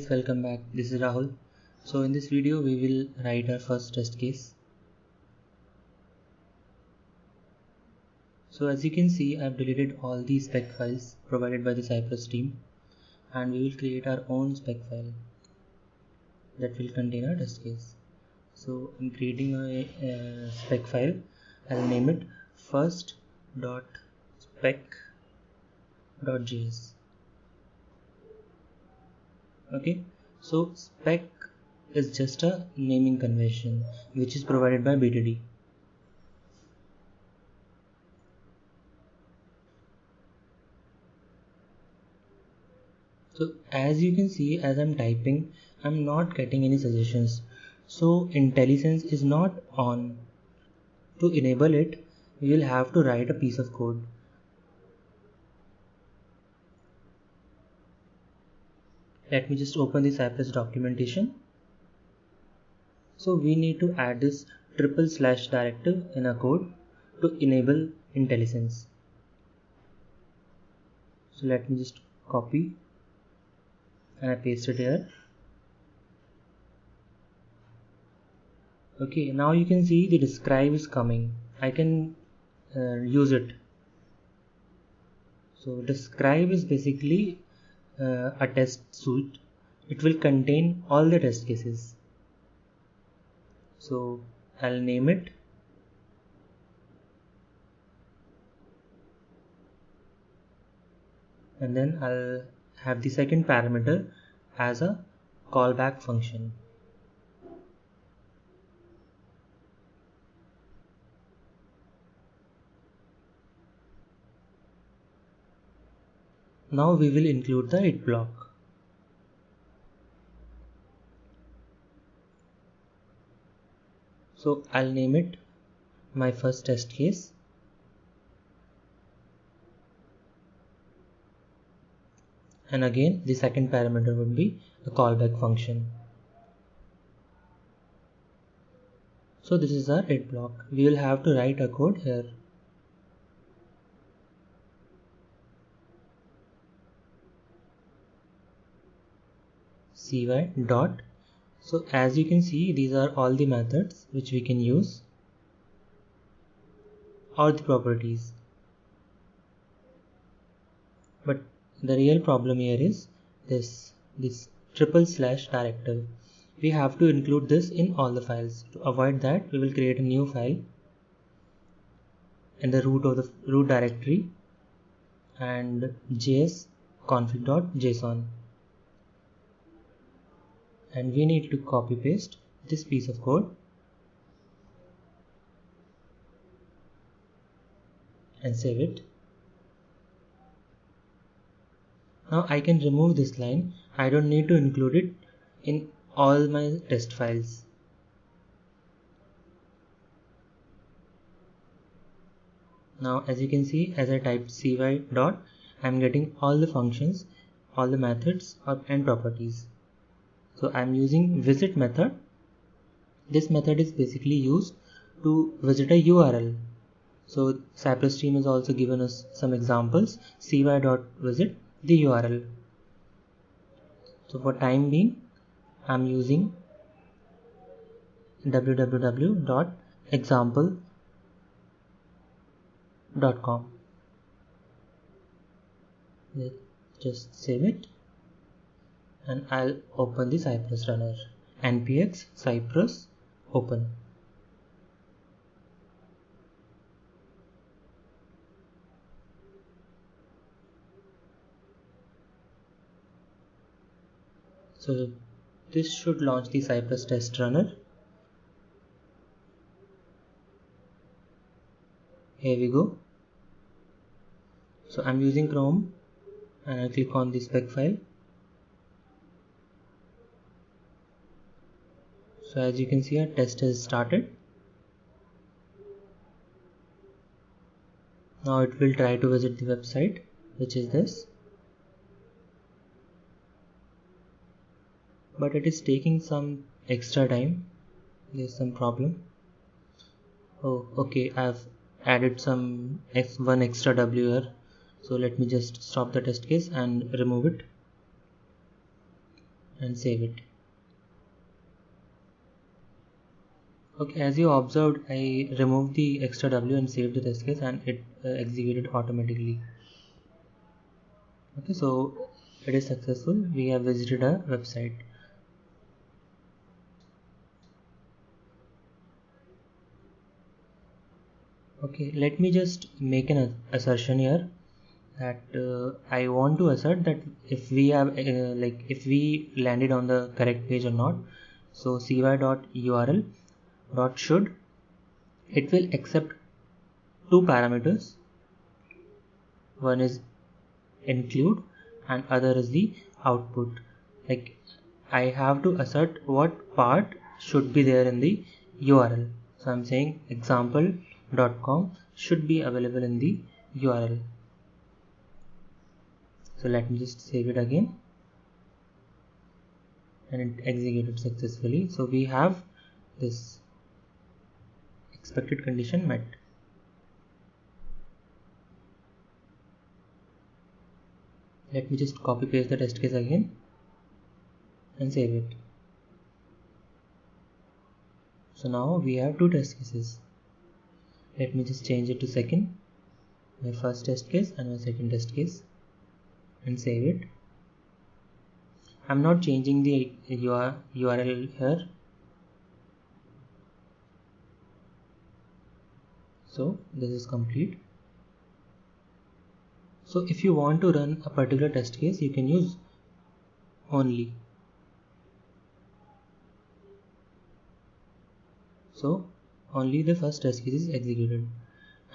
guys, welcome back. This is Rahul. So in this video we will write our first test case. So as you can see, I've deleted all the spec files provided by the Cypress team, and we will create our own spec file that will contain our test case. So in creating a spec file, I'll name it first.spec.js. Okay, so spec is just a naming convention which is provided by BTD. So as you can see, as I'm typing, I'm not getting any suggestions. So IntelliSense is not on. To enable it, we will have to write a piece of code. Let me just open the Cypress documentation. So we need to add this / directive in our code to enable IntelliSense. So let me just copy and I paste it here. Okay, now you can see the describe is coming. I can use it. So describe is basically a test suite. It will contain all the test cases. So I'll name it and then I'll have the second parameter as a callback function. Now we will include the it block. So I'll name it my first test case. And again, the second parameter would be the callback function. So this is our it block. We will have to write a code here. cy dot. So as you can see, these are all the methods which we can use or the properties. But the real problem here is this / directive. We have to include this in all the files. To avoid that, we will create a new file in the root of the root directory and jsconfig.json. And we need to copy paste this piece of code and save it. Now I can remove this line. I don't need to include it in all my test files. Now as you can see, as I typed cy dot, I'm getting all the functions, all the methods and properties. So I'm using visit method. This method is basically used to visit a URL. So Cypress team has also given us some examples. cy.visit the URL. So for time being, I'm using www.example.com. Let's just save it. And I'll open the Cypress runner. npx cypress open. So this should launch the Cypress test runner. Here we go. So I'm using Chrome and I'll click on the spec file. So as you can see, our test has started. Now it will try to visit the website, which is this. But it is taking some extra time. There's some problem. Oh, okay, I've added some one extra W here. So let me just stop the test case and remove it. and save it. Okay, as you observed, I removed the extra W and saved the test case, and it executed automatically. Okay, so it is successful. We have visited a website. Okay, let me just make an assertion here that I want to assert that if we have if we landed on the correct page or not. So cy.url dot should, it will accept two parameters. One is include and other is the output. Like, I have to assert what part should be there in the URL. So I'm saying example.com should be available in the URL. So let me just save it again, and it executed successfully. So we have this expected condition met. Let me just copy paste the test case again and save it. So now we have two test cases. Let me just change it to second, my first test case and my second test case, and save it. I'm not changing the URL here. So this is complete. So if you want to run a particular test case, you can use only. So only the first test case is executed.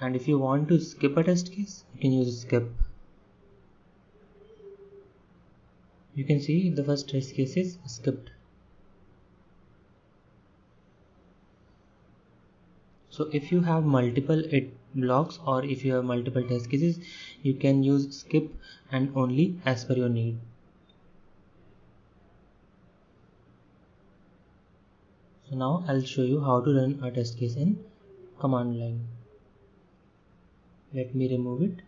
And if you want to skip a test case, you can use skip. You can see the first test case is skipped. So if you have multiple blocks, or if you have multiple test cases, you can use skip and only as per your need. So now I'll show you how to run a test case in command line. Let me remove it.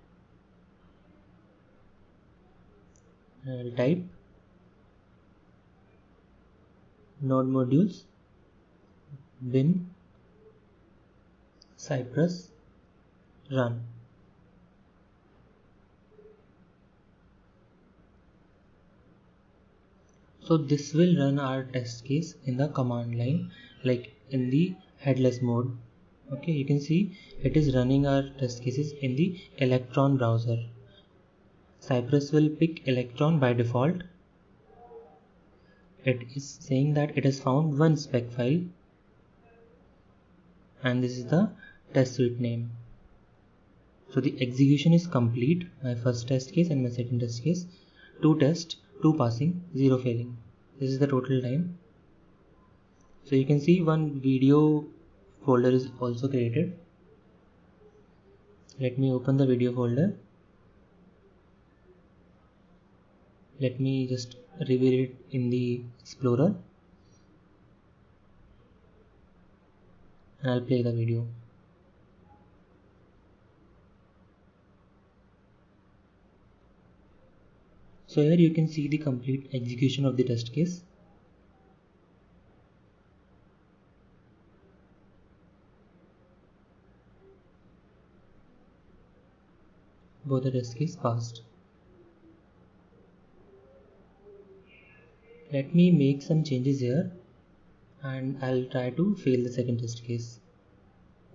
I'll type node modules bin Cypress run. So this will run our test case in the command line, like in the headless mode. Okay, you can see it is running our test cases in the Electron browser. Cypress will pick Electron by default. It is saying that it has found one spec file, and this is the test suite name. So the execution is complete. My first test case and my second test case, 2 tests, 2 passing, 0 failing. This is the total time. So you can see one video folder is also created. Let me open the video folder. Let me just reveal it in the Explorer, and I'll play the video. So here you can see the complete execution of the test case. Both the test case passed. Let me make some changes here, and I'll try to fail the second test case.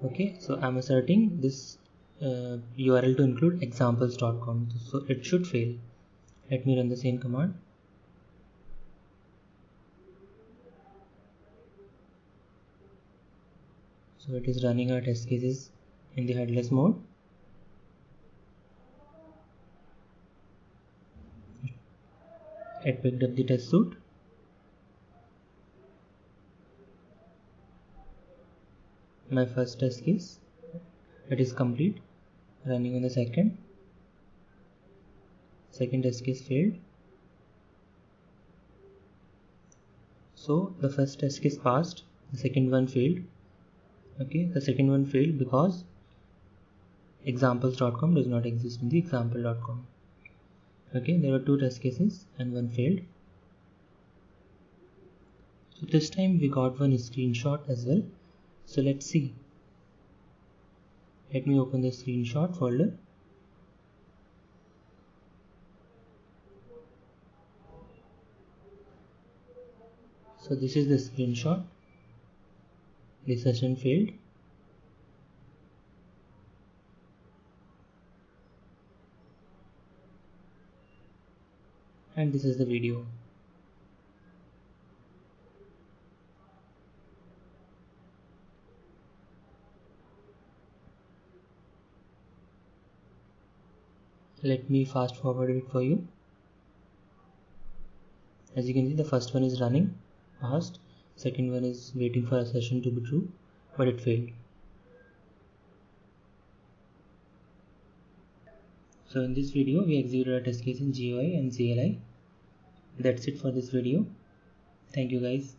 Okay, so I'm asserting this URL to include examples.com, so it should fail. Let me run the same command. So it is running our test cases in the headless mode. It picked up the test suite. My first test case, it is complete, running on the second test case failed. So the first test case passed, the second one failed. Okay, the second one failed because examples.com does not exist in the example.com. Okay, there were 2 test cases and one failed. So this time we got one screenshot as well. So let's see. Let me open the screenshot folder. So this is the screenshot. The session failed. And this is the video. Let me fast forward it for you. As you can see, the first one is running fast, second one is waiting for a session to be true, but it failed. So in this video we executed a test case in GUI and CLI. That's it for this video. Thank you guys.